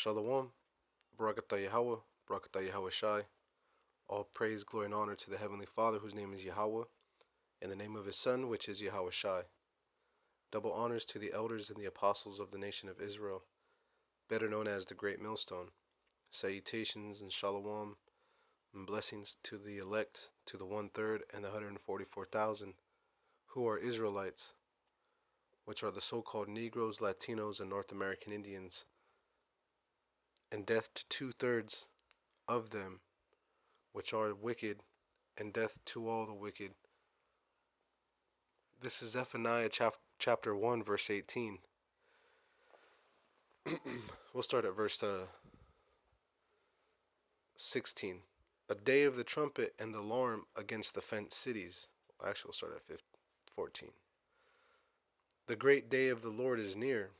Shalom, Barakatah Yahweh, Barakatah Yahweh Shai. All praise, glory, and honor to the Heavenly Father, whose name is Yahweh, in the name of His Son, which is Yahweh Shai. Double honors to the elders and the apostles of the nation of Israel, better known as the Great Millstone. Salutations and Shalom, and blessings to the elect, to the 1/3 and the 144,000, who are Israelites, which are the so-called Negroes, Latinos, and North American Indians, and death to 2/3 of them, which are wicked, and death to all the wicked. This is Zephaniah chapter 1, verse 18. We'll start at verse 16. A day of the trumpet and alarm against the fenced cities. Actually, we'll start at 14. The great day of the Lord is near.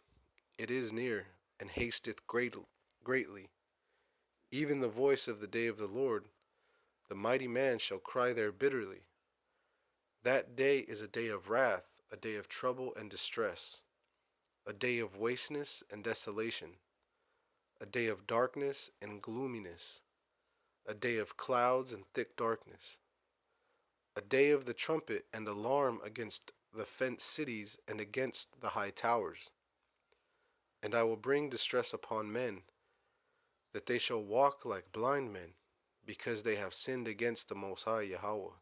It is near, and hasteth greatly. Even the voice of the day of the Lord, the mighty man shall cry there bitterly. That day is a day of wrath, a day of trouble and distress, a day of wasteness and desolation, a day of darkness and gloominess, a day of clouds and thick darkness, a day of the trumpet and alarm against the fenced cities and against the high towers. And I will bring distress upon men, that they shall walk like blind men, because they have sinned against the Most High Yahweh.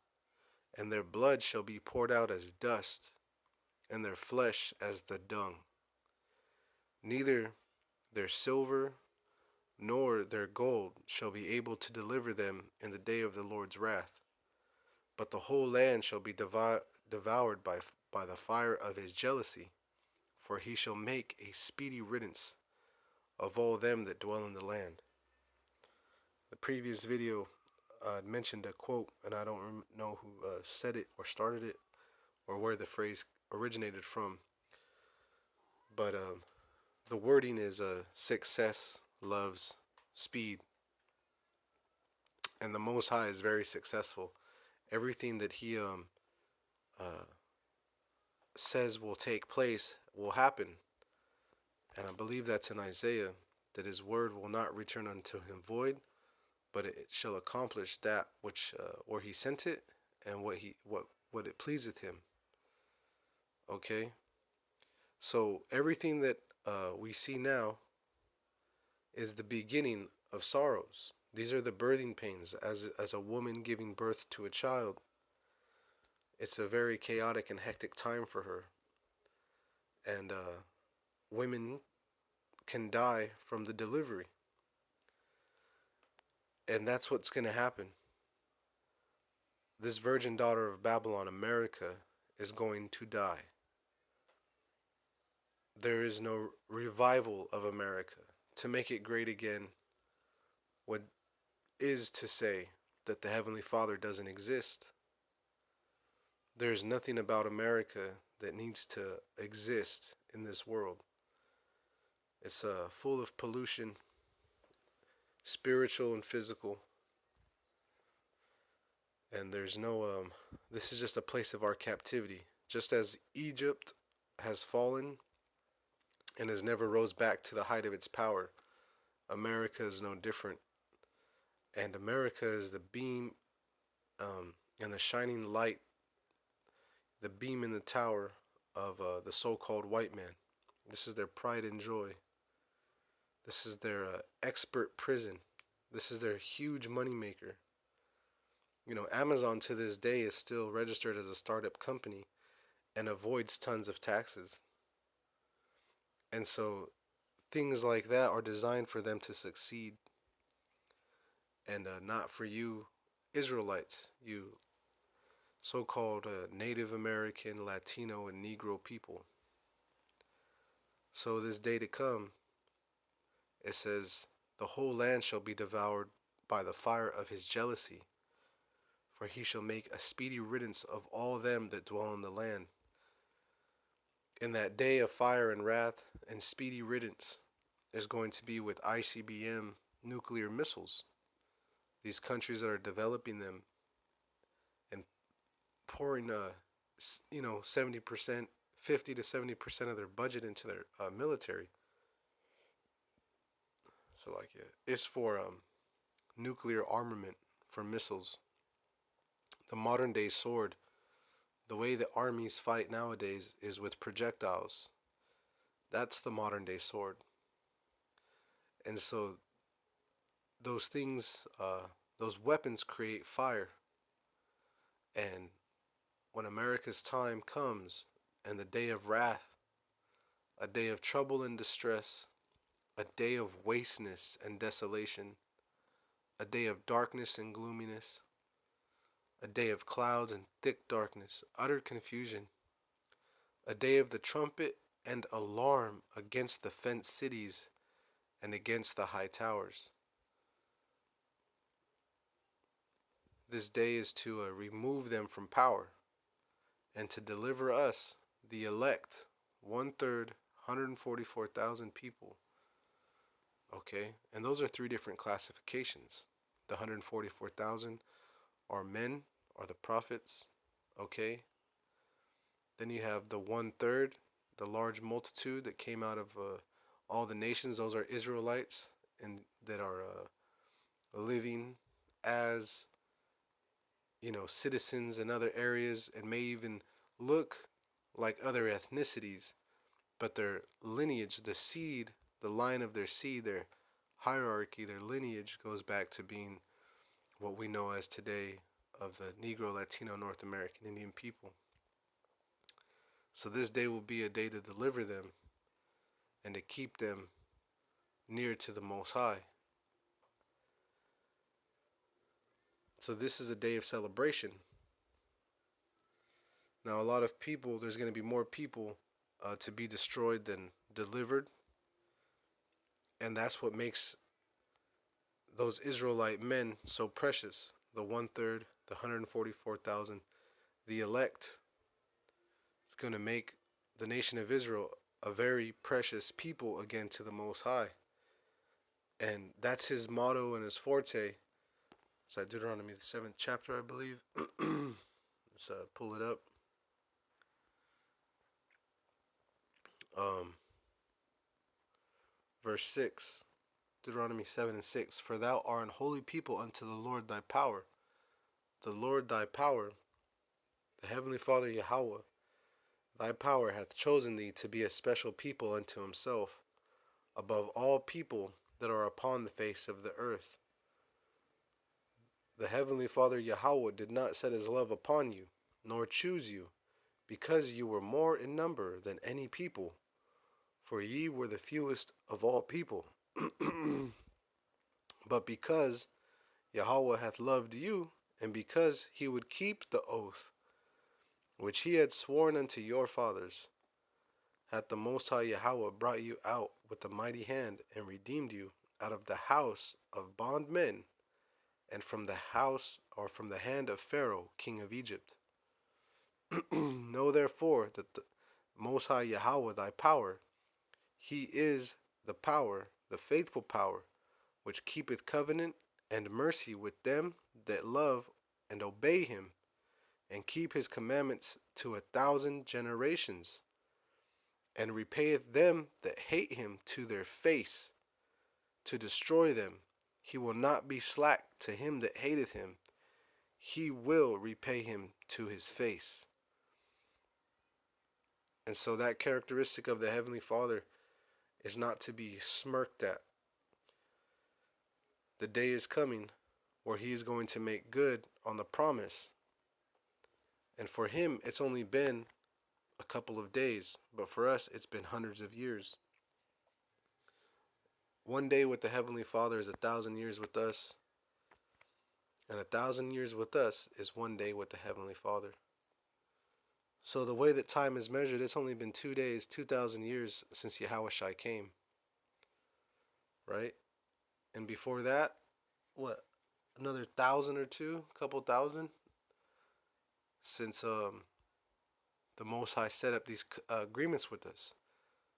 And their blood shall be poured out as dust, and their flesh as the dung. Neither their silver nor their gold shall be able to deliver them in the day of the Lord's wrath. But the whole land shall be devoured by the fire of his jealousy, for he shall make a speedy riddance of all them that dwell in the land. The previous video mentioned a quote, and I don't know who said it or started it, or where the phrase originated from, but the wording is success loves speed, and the Most High is very successful. Everything that he says will take place will happen, and I believe that's in Isaiah, that his word will not return unto him void, but it shall accomplish that which where he sent it, and what it pleaseth him. Okay, so everything that we see now is the beginning of sorrows. These are the birthing pains, as a woman giving birth to a child. It's a very chaotic and hectic time for her, and women can die from the delivery, and that's what's going to happen. This virgin daughter of Babylon, America, is going to die. There is no revival of America. To make it great again, what is to say that the Heavenly Father doesn't exist. There is nothing about America that needs to exist in this world. It's full of pollution, spiritual and physical. And there's no, this is just a place of our captivity. Just as Egypt has fallen and has never rose back to the height of its power, America is no different. And America is the beam and the shining light, the beam in the tower of the so-called white man. This is their pride and joy. This is their expert prison. This is their huge moneymaker. You know, Amazon to this day is still registered as a startup company and avoids tons of taxes. And so things like that are designed for them to succeed, and not for you Israelites, you so-called Native American, Latino, and Negro people. So this day to come, it says, the whole land shall be devoured by the fire of his jealousy, for he shall make a speedy riddance of all them that dwell in the land. In that day of fire and wrath and speedy riddance is going to be with ICBM nuclear missiles. These countries that are developing them and pouring 70%, 50 to 70% of their budget into their military. So like it's for nuclear armament for missiles. The modern day sword, the way the armies fight nowadays is with projectiles. That's the modern day sword. And so those things, those weapons create fire. And when America's time comes and the day of wrath, a day of trouble and distress, a day of wasteness and desolation, a day of darkness and gloominess, a day of clouds and thick darkness, utter confusion, a day of the trumpet and alarm against the fenced cities and against the high towers. This day is to remove them from power and to deliver us, the elect, 1/3, 144,000 people. Okay, and those are three different classifications. The 144,000 are men, are the prophets. Okay, then you have the 1/3, the large multitude that came out of all the nations. Those are Israelites and that are living as citizens in other areas and may even look like other ethnicities, but their lineage, the seed, the line of their seed, their hierarchy, their lineage goes back to being what we know as today of the Negro, Latino, North American Indian people. So this day will be a day to deliver them and to keep them near to the Most High. So this is a day of celebration. Now, a lot of people, there's going to be more people to be destroyed than delivered. And that's what makes those Israelite men so precious. The 1/3, the 144,000, the elect. It's going to make the nation of Israel a very precious people again to the Most High. And that's his motto and his forte. It's at Deuteronomy, the 7th chapter, I believe. Let's pull it up. Verse 6, Deuteronomy 7:6. For thou art an holy people unto the Lord thy power. The Lord thy power, the heavenly Father Yahweh, thy power hath chosen thee to be a special people unto himself, above all people that are upon the face of the earth. The heavenly Father Yahweh did not set his love upon you, nor choose you, because you were more in number than any people, for ye were the fewest of all people. But because Yahweh hath loved you, and because he would keep the oath which he had sworn unto your fathers, hath the Most High Yahweh brought you out with a mighty hand, and redeemed you out of the house of bondmen, and from the house, or from the hand of Pharaoh, king of Egypt. Know therefore that the Most High Yahweh thy power, he is the power, the faithful power, which keepeth covenant and mercy with them that love and obey him, and keep his commandments to 1,000 generations, and repayeth them that hate him to their face, to destroy them. He will not be slack to him that hateth him. He will repay him to his face. And so that characteristic of the Heavenly Father is not to be smirked at. The day is coming where he is going to make good on the promise. And for him, it's only been a couple of days, but for us, it's been hundreds of years. One day with the Heavenly Father is 1,000 years with us, and 1,000 years with us is one day with the Heavenly Father. So the way that time is measured, it's only been 2 days, 2,000 years since Yahushua came, right? And before that, what, another 1,000 or two, couple thousand, since the Most High set up these agreements with us.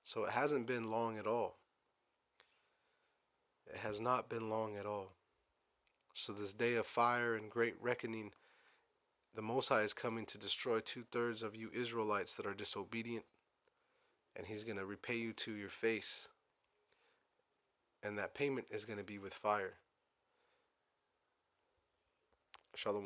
So it hasn't been long at all. It has not been long at all. So this day of fire and great reckoning, the Most High is coming to destroy 2/3 of you Israelites that are disobedient, and he's going to repay you to your face. And that payment is going to be with fire. Shalom.